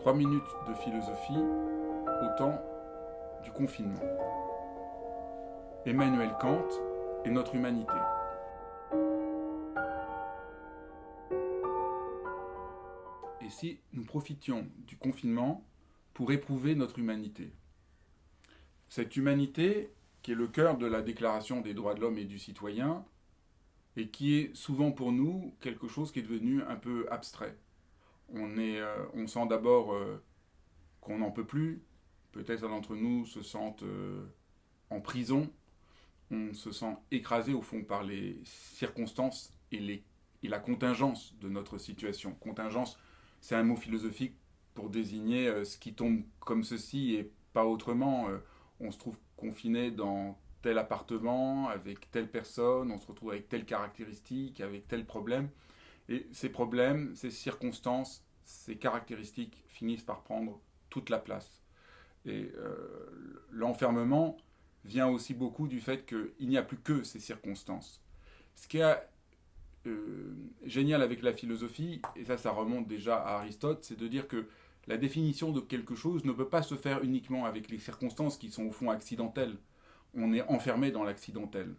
3 minutes de philosophie au temps du confinement. Emmanuel Kant et notre humanité. Et si nous profitions du confinement pour éprouver notre humanité? Cette humanité qui est le cœur de la Déclaration des droits de l'homme et du citoyen et qui est souvent pour nous quelque chose qui est devenu un peu abstrait. On sent d'abord qu'on n'en peut plus. Peut-être d'entre nous se sentent en prison. On se sent écrasé au fond par les circonstances et la contingence de notre situation. Contingence, c'est un mot philosophique pour désigner ce qui tombe comme ceci et pas autrement. On se trouve confiné dans tel appartement, avec telle personne, on se retrouve avec telle caractéristique, avec tel problème. Et ces problèmes, ces circonstances, ces caractéristiques finissent par prendre toute la place. Et l'enfermement vient aussi beaucoup du fait qu'il n'y a plus que ces circonstances. Ce qui est génial avec la philosophie, et ça remonte déjà à Aristote, c'est de dire que la définition de quelque chose ne peut pas se faire uniquement avec les circonstances qui sont au fond accidentelles. On est enfermé dans l'accidentel.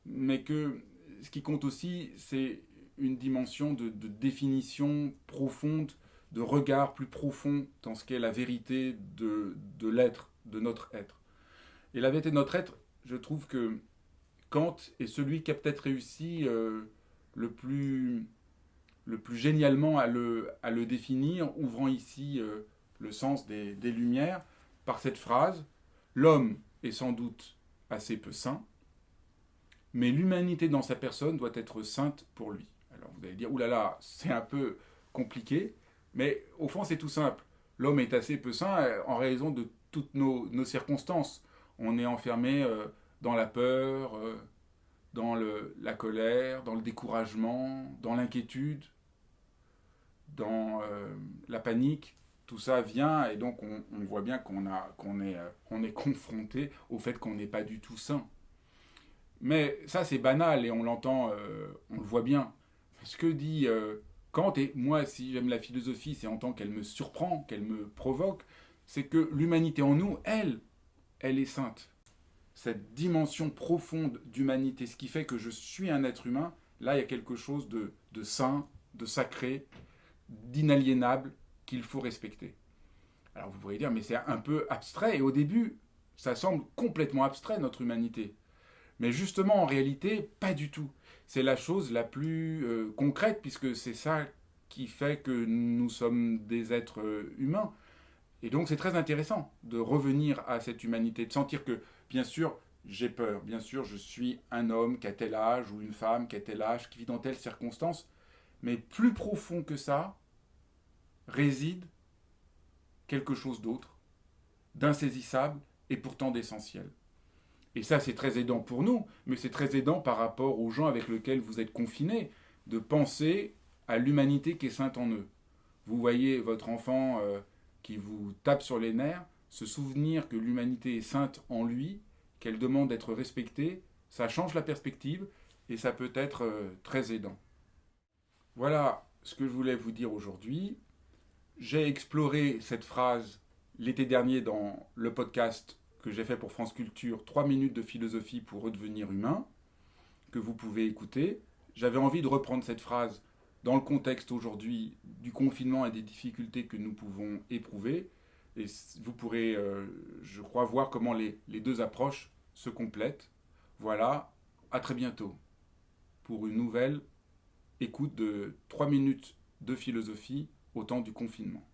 Mais que ce qui compte aussi, c'est une dimension de définition profonde, de regard plus profond dans ce qu'est la vérité de l'être, de notre être. Et la vérité de notre être, je trouve que Kant est celui qui a peut-être réussi le plus génialement à le définir, ouvrant ici le sens des Lumières, par cette phrase « L'homme est sans doute assez peu saint, mais l'humanité dans sa personne doit être sainte pour lui. » Alors vous allez dire « Oulala, c'est un peu compliqué », mais au fond c'est tout simple. L'homme est assez peu saint en raison de toutes nos circonstances. On est enfermé dans la peur, dans la colère, dans le découragement, dans l'inquiétude, dans la panique. Tout ça vient et donc on voit bien qu'on est confronté au fait qu'on n'est pas du tout sain. Mais ça c'est banal et on l'entend, on le voit bien. Ce que dit Kant, et moi si j'aime la philosophie, c'est en tant qu'elle me surprend, qu'elle me provoque, c'est que l'humanité en nous, elle est sainte. Cette dimension profonde d'humanité, ce qui fait que je suis un être humain, là il y a quelque chose de saint, de sacré, d'inaliénable qu'il faut respecter. Alors vous pourriez dire, mais c'est un peu abstrait, et au début, ça semble complètement abstrait, notre humanité. Mais justement, en réalité, pas du tout. C'est la chose la plus concrète, puisque c'est ça qui fait que nous sommes des êtres humains. Et donc c'est très intéressant de revenir à cette humanité, de sentir que, bien sûr, j'ai peur, bien sûr, je suis un homme qui a tel âge, ou une femme qui a tel âge, qui vit dans telle circonstance, mais plus profond que ça réside quelque chose d'autre, d'insaisissable et pourtant d'essentiel. Et ça, c'est très aidant pour nous, mais c'est très aidant par rapport aux gens avec lesquels vous êtes confinés, de penser à l'humanité qui est sainte en eux. Vous voyez votre enfant qui vous tape sur les nerfs, se souvenir que l'humanité est sainte en lui, qu'elle demande d'être respectée, ça change la perspective et ça peut être très aidant. Voilà ce que je voulais vous dire aujourd'hui. J'ai exploré cette phrase l'été dernier dans le podcast que j'ai fait pour France Culture, 3 minutes de philosophie pour redevenir humain, que vous pouvez écouter. J'avais envie de reprendre cette phrase dans le contexte aujourd'hui du confinement et des difficultés que nous pouvons éprouver. Et vous pourrez, je crois, voir comment les deux approches se complètent. Voilà, à très bientôt pour une nouvelle écoute de 3 minutes de philosophie au temps du confinement.